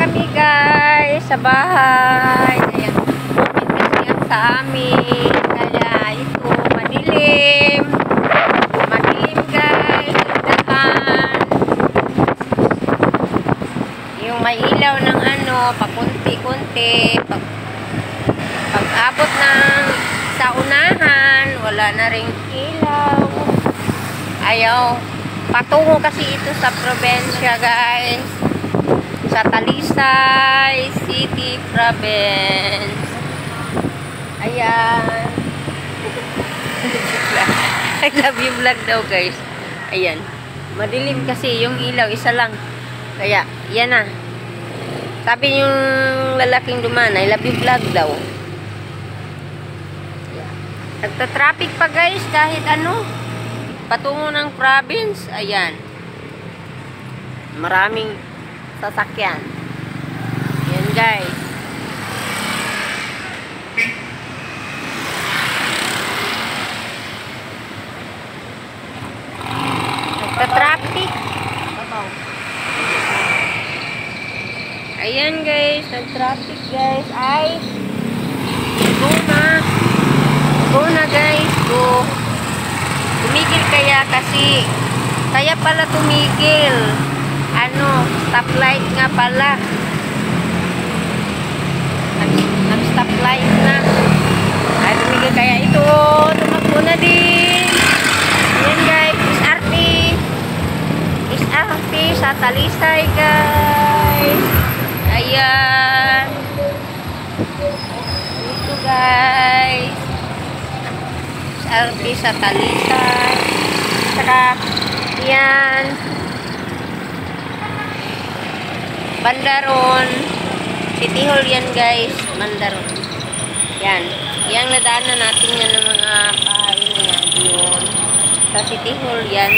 kami guys sa bahay. Ayan, bukid kasi yan sa amin. Kaya ito, madilim. Madilim guys. Tindahan. Yung may ilaw ng ano, pakunti-kunti. Pag abot ng sa unahan, wala na ring ilaw. Ayaw. Patungo kasi ito sa probinsya guys. Sa Talisay City Province. Ayan. I love you vlog daw guys. Ayan. Madilim kasi yung ilaw, isa lang. Kaya, yan na. Sabi yung lalaking dumaan, I love you vlog daw. Nagta-traffic pa guys kahit ano. Patungo ng province. Ayan. Maraming sasakyan. Ayan guys. Nagta-traffic. Ayan guys. Nag-traffic guys. Ay. Go na. Go na guys. Go. Tumigil kaya kasi. Kaya pala tumigil. Ano, stoplight nga pala. Nag-stoplight na. Ay, tumigil kaya ito. Tumakbo na din. Ayan guys, SRT. SRT sa Talisay guys. Ayan. Ito guys. SRT sa Talisay. Saka, yan. Bandaron. City Hall yan guys. Bandaron. Yan. Yang nadaanan natin yan ng mga bahay na yan. Yun. Sa City Hall yan.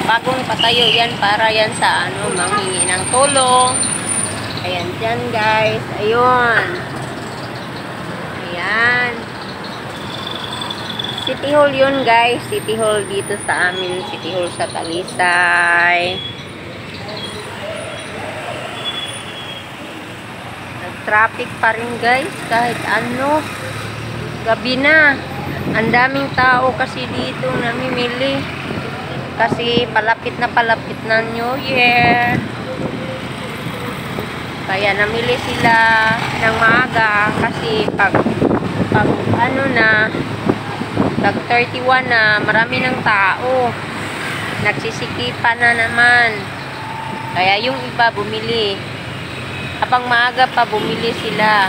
Bagong patayo yan para yan sa ano, manghingi ng tulong. Ayan dyan guys. Ayun. Ayan. City Hall yun guys. City Hall dito sa amin. City Hall sa Talisay. Traffic pa rin guys kahit ano, gabi na. Ang daming tao kasi dito namimili kasi palapit na New Year, kaya namili sila ng maaga kasi pag ano na, pag 31 na, marami ng tao, nagsisikipan na naman, kaya yung iba bumili habang maaga pa, bumili sila.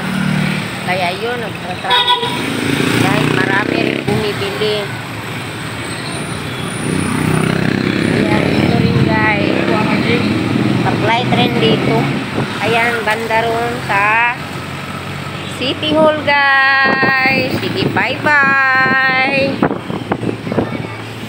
Kaya yun, nagtra-traffic. Dahil marami rin bumibili. Ayan, ito rin guys. Supply trend dito. Ayan, banda ron sa City Hall guys. Sige, bye-bye.